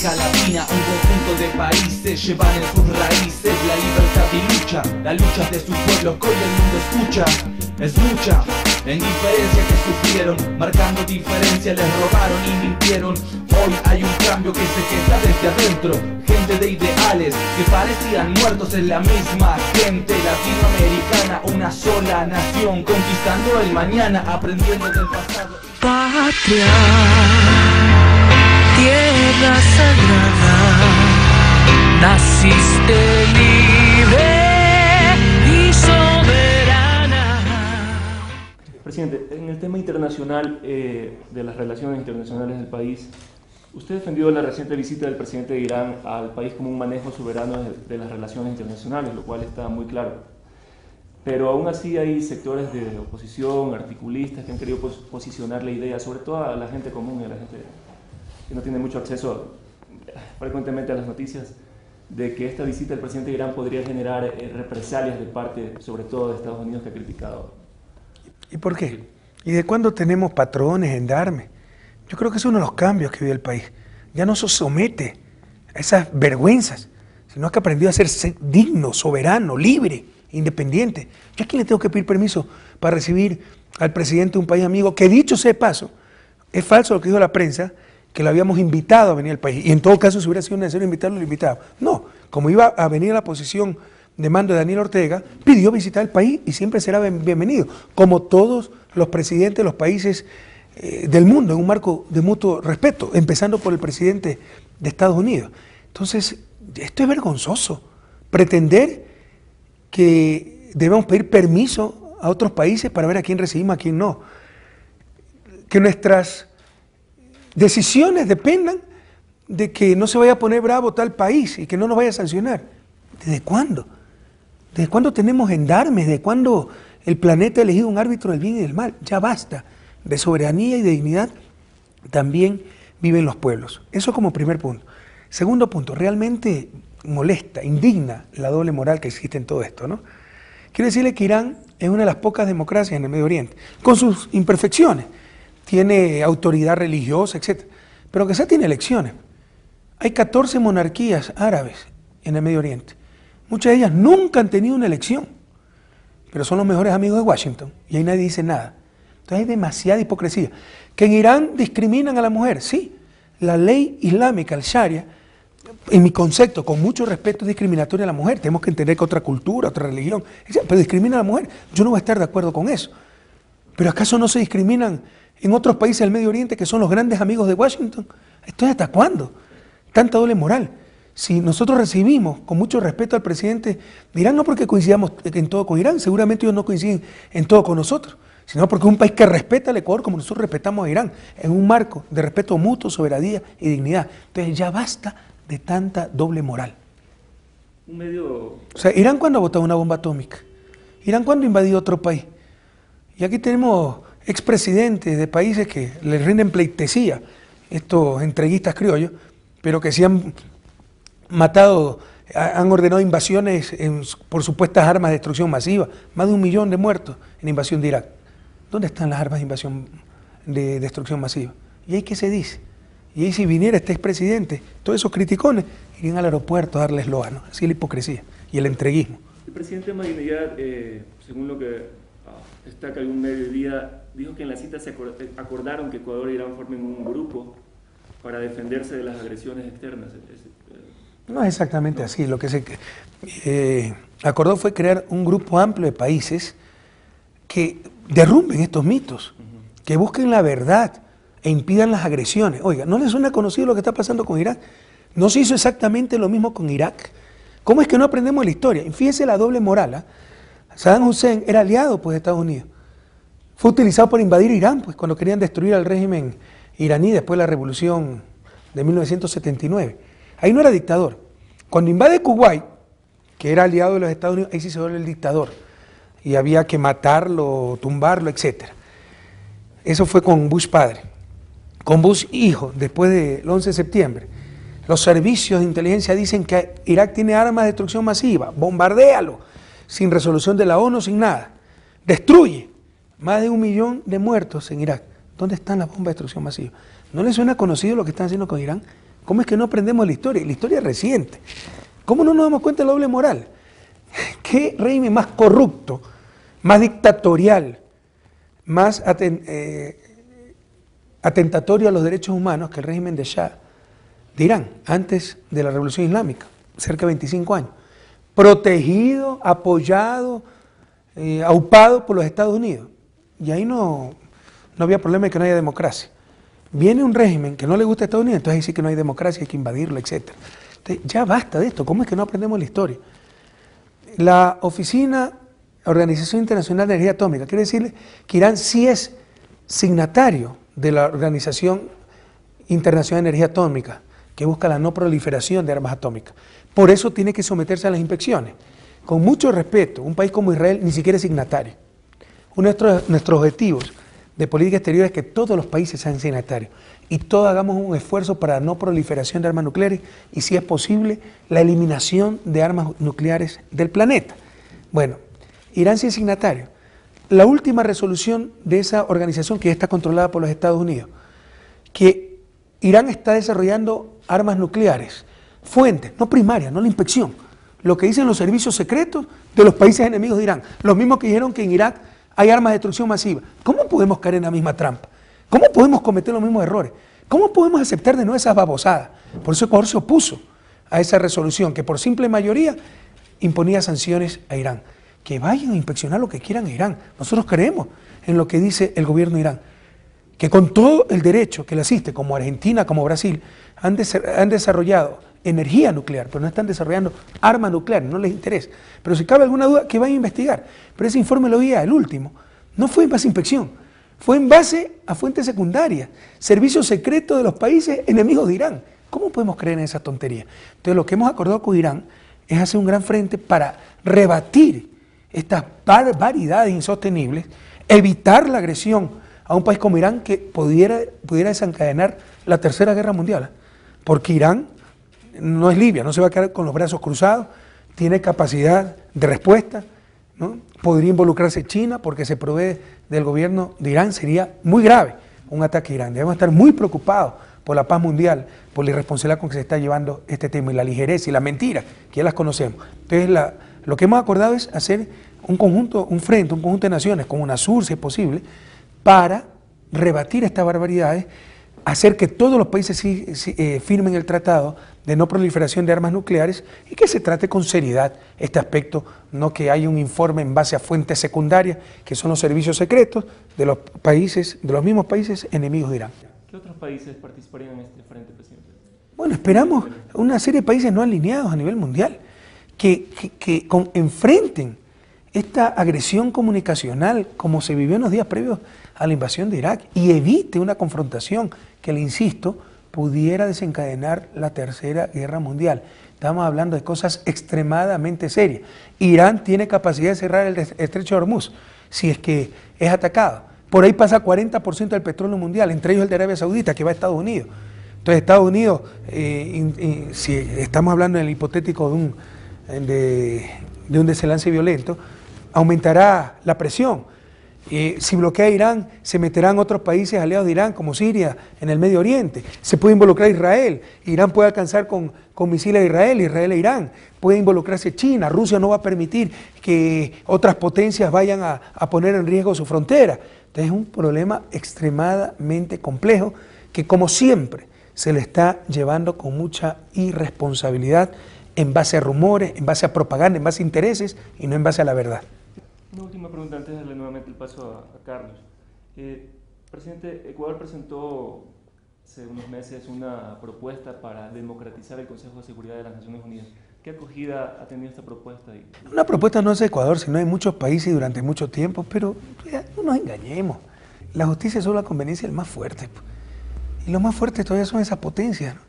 América Latina, un conjunto de países llevan en sus raíces la libertad y la lucha de sus pueblos que hoy el mundo escucha. Es mucha la indiferencia que sufrieron, marcando diferencia, les robaron y mintieron. Hoy hay un cambio que se gesta desde adentro, gente de ideales que parecían muertos, es la misma gente latinoamericana, una sola nación, conquistando el mañana, aprendiendo del pasado. Patria, tierra sagrada, naciste libre y soberana. Presidente, en el tema internacional de las relaciones internacionales del país, usted defendió la reciente visita del presidente de Irán al país como un manejo soberano de las relaciones internacionales, lo cual está muy claro. Pero aún así hay sectores de oposición, articulistas que han querido posicionar la idea, sobre todo a la gente común y a la gente que no tiene mucho acceso frecuentemente a las noticias, de que esta visita del presidente de Irán podría generar represalias de parte, sobre todo de Estados Unidos, que ha criticado. ¿Y por qué? ¿Y de cuándo tenemos patrones, gendarmes? Yo creo que es uno de los cambios que vive el país. Ya no se somete a esas vergüenzas, sino que aprendió a ser digno, soberano, libre, independiente. ¿Yo a quién le tengo que pedir permiso para recibir al presidente de un país amigo? Que dicho sea de paso, es falso lo que dijo la prensa, que lo habíamos invitado a venir al país. Y en todo caso, si hubiera sido necesario invitarlo, lo invitaba. No, como iba a venir a la posición de mando de Daniel Ortega, pidió visitar el país y siempre será bienvenido, como todos los presidentes de los países del mundo, en un marco de mutuo respeto, empezando por el presidente de Estados Unidos. Entonces, esto es vergonzoso, pretender que debemos pedir permiso a otros países para ver a quién recibimos, a quién no. Que nuestras decisiones dependan de que no se vaya a poner bravo tal país y que no nos vaya a sancionar. ¿Desde cuándo? ¿Desde cuándo tenemos gendarmes? ¿Desde cuándo el planeta ha elegido un árbitro del bien y del mal? Ya basta. De soberanía y de dignidad también viven los pueblos. Eso como primer punto. Segundo punto, realmente molesta, indigna la doble moral que existe en todo esto, ¿no? Quiero decirle que Irán es una de las pocas democracias en el Medio Oriente, con sus imperfecciones. Tiene autoridad religiosa, etc. Pero que sea tiene elecciones. Hay 14 monarquías árabes en el Medio Oriente. Muchas de ellas nunca han tenido una elección, pero son los mejores amigos de Washington y ahí nadie dice nada. Entonces hay demasiada hipocresía. Que en Irán discriminan a la mujer, sí. La ley islámica, el Sharia, en mi concepto, con mucho respeto, es discriminatoria a la mujer. Tenemos que entender que otra cultura, otra religión, pero discrimina a la mujer. Yo no voy a estar de acuerdo con eso. ¿Pero acaso no se discriminan en otros países del Medio Oriente que son los grandes amigos de Washington? ¿Esto es hasta cuándo? Tanta doble moral. Si nosotros recibimos con mucho respeto al presidente de Irán, no porque coincidamos en todo con Irán, seguramente ellos no coinciden en todo con nosotros, sino porque es un país que respeta al Ecuador como nosotros respetamos a Irán, en un marco de respeto mutuo, soberanía y dignidad. Entonces ya basta de tanta doble moral. O sea, ¿Irán cuándo ha botado una bomba atómica? ¿Irán cuándo ha invadido otro país? Y aquí tenemos expresidentes de países que les rinden pleitesía, estos entreguistas criollos, pero que se han matado, han ordenado invasiones por supuestas armas de destrucción masiva, más de 1 millón de muertos en invasión de Irak. ¿Dónde están las armas de invasión de destrucción masiva? ¿Y ahí qué se dice? Y ahí si viniera este expresidente, todos esos criticones irían al aeropuerto a darles loa, ¿no? Así es la hipocresía y el entreguismo. El presidente Ahmadinejad, según lo que destaca algún medio hoy día, dijo que en la cita se acordaron que Ecuador e Irán formen un grupo para defenderse de las agresiones externas. No es exactamente así. Lo que se acordó fue crear un grupo amplio de países que derrumben estos mitos, que busquen la verdad e impidan las agresiones. Oiga, ¿no les suena conocido lo que está pasando con Irak? ¿No se hizo exactamente lo mismo con Irak? ¿Cómo es que no aprendemos de la historia? Y fíjese la doble moral, ¿eh? Saddam Hussein era aliado pues, de Estados Unidos. Fue utilizado por invadir Irán, pues, cuando querían destruir al régimen iraní después de la revolución de 1979. Ahí no era dictador. Cuando invade Kuwait, que era aliado de los Estados Unidos, ahí sí se vuelve el dictador. Y había que matarlo, tumbarlo, etc. Eso fue con Bush padre. Con Bush hijo, después del 11 de septiembre. Los servicios de inteligencia dicen que Irak tiene armas de destrucción masiva. Bombardéalo, sin resolución de la ONU, sin nada. Destruye. Más de 1 millón de muertos en Irak. ¿Dónde están las bombas de destrucción masiva? ¿No les suena conocido lo que están haciendo con Irán? ¿Cómo es que no aprendemos la historia? La historia es reciente. ¿Cómo no nos damos cuenta de la doble moral? ¿Qué régimen más corrupto, más dictatorial, más atentatorio a los derechos humanos que el régimen de Shah de Irán, antes de la Revolución Islámica, cerca de 25 años? Protegido, apoyado, aupado por los Estados Unidos. Y ahí no había problema de que no haya democracia. Viene un régimen que no le gusta a Estados Unidos, entonces ahí sí que no hay democracia, hay que invadirlo, etc. Entonces, ya basta de esto. ¿Cómo es que no aprendemos la historia? La Organización Internacional de Energía Atómica, quiere decirle que Irán sí es signatario de la Organización Internacional de Energía Atómica, que busca la no proliferación de armas atómicas. Por eso tiene que someterse a las inspecciones. Con mucho respeto, un país como Israel ni siquiera es signatario. Uno de nuestros objetivos de política exterior es que todos los países sean signatarios y todos hagamos un esfuerzo para la no proliferación de armas nucleares y, si es posible, la eliminación de armas nucleares del planeta. Bueno, Irán sí es signatario. La última resolución de esa organización, que ya está controlada por los Estados Unidos, que Irán está desarrollando armas nucleares, fuentes, no primarias, no la inspección, lo que dicen los servicios secretos de los países enemigos de Irán, los mismos que dijeron que en Irak hay armas de destrucción masiva. ¿Cómo podemos caer en la misma trampa? ¿Cómo podemos cometer los mismos errores? ¿Cómo podemos aceptar de nuevo esas babosadas? Por eso Ecuador se opuso a esa resolución que por simple mayoría imponía sanciones a Irán. Que vayan a inspeccionar lo que quieran a Irán. Nosotros creemos en lo que dice el gobierno de Irán, que con todo el derecho que le asiste, como Argentina, como Brasil, han desarrollado energía nuclear, pero no están desarrollando armas nucleares, no les interesa. Pero si cabe alguna duda, que vayan a investigar. Pero ese informe lo vi, el último, no fue en base a inspección, fue en base a fuentes secundarias, servicios secretos de los países enemigos de Irán. ¿Cómo podemos creer en esa tontería? Entonces, lo que hemos acordado con Irán es hacer un gran frente para rebatir estas barbaridades insostenibles, evitar la agresión a un país como Irán que pudiera desencadenar la Tercera Guerra Mundial, porque Irán no es Libia, no se va a quedar con los brazos cruzados, tiene capacidad de respuesta, ¿no? Podría involucrarse China porque se provee del gobierno de Irán, sería muy grave un ataque a Irán. Debemos estar muy preocupados por la paz mundial, por la irresponsabilidad con que se está llevando este tema y la ligereza y la mentira, que ya las conocemos. Entonces, lo que hemos acordado es hacer un conjunto de naciones, con UNASUR si es posible, para rebatir estas barbaridades, hacer que todos los países firmen el tratado de no proliferación de armas nucleares y que se trate con seriedad este aspecto, no que haya un informe en base a fuentes secundarias, que son los servicios secretos de los países, de los mismos países enemigos de Irán. ¿Qué otros países participarían en este frente, presidente? Bueno, esperamos una serie de países no alineados a nivel mundial que enfrenten esta agresión comunicacional como se vivió en los días previos a la invasión de Irak y evite una confrontación que, le insisto, pudiera desencadenar la Tercera Guerra Mundial. Estamos hablando de cosas extremadamente serias. Irán tiene capacidad de cerrar el estrecho de Hormuz si es que es atacado. Por ahí pasa 40% del petróleo mundial, entre ellos el de Arabia Saudita, que va a Estados Unidos. Entonces Estados Unidos, si estamos hablando en el hipotético de un desenlace violento, aumentará la presión. Si bloquea Irán, se meterán otros países aliados de Irán, como Siria, en el Medio Oriente. Se puede involucrar Israel. Irán puede alcanzar con misiles a Israel a Irán. Puede involucrarse China. Rusia no va a permitir que otras potencias vayan a poner en riesgo su frontera. Entonces es un problema extremadamente complejo que, como siempre, se le está llevando con mucha irresponsabilidad en base a rumores, en base a propaganda, en base a intereses y no en base a la verdad. Una última pregunta antes de darle nuevamente el paso a Carlos. Presidente, Ecuador presentó hace unos meses una propuesta para democratizar el Consejo de Seguridad de las Naciones Unidas. ¿Qué acogida ha tenido esta propuesta? Una propuesta no es de Ecuador, sino de muchos países y durante mucho tiempo, pero no nos engañemos. La justicia es solo la conveniencia del más fuerte. Y los más fuertes todavía son esas potencias, ¿no?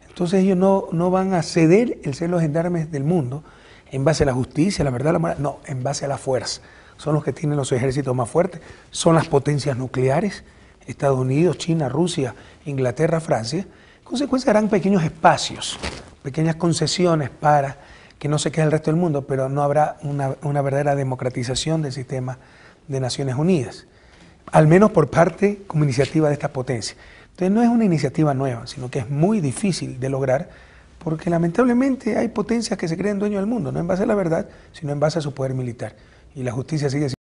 Entonces ellos no van a ceder el ser los gendarmes del mundo en base a la justicia, la verdad, la moral, no, en base a la fuerza. Son los que tienen los ejércitos más fuertes, son las potencias nucleares, Estados Unidos, China, Rusia, Inglaterra, Francia. En consecuencia harán pequeños espacios, pequeñas concesiones para que no se quede el resto del mundo, pero no habrá una verdadera democratización del sistema de Naciones Unidas, al menos por parte como iniciativa de estas potencias. Entonces no es una iniciativa nueva, sino que es muy difícil de lograr porque lamentablemente hay potencias que se creen dueños del mundo, no en base a la verdad, sino en base a su poder militar. Y la justicia sigue siendo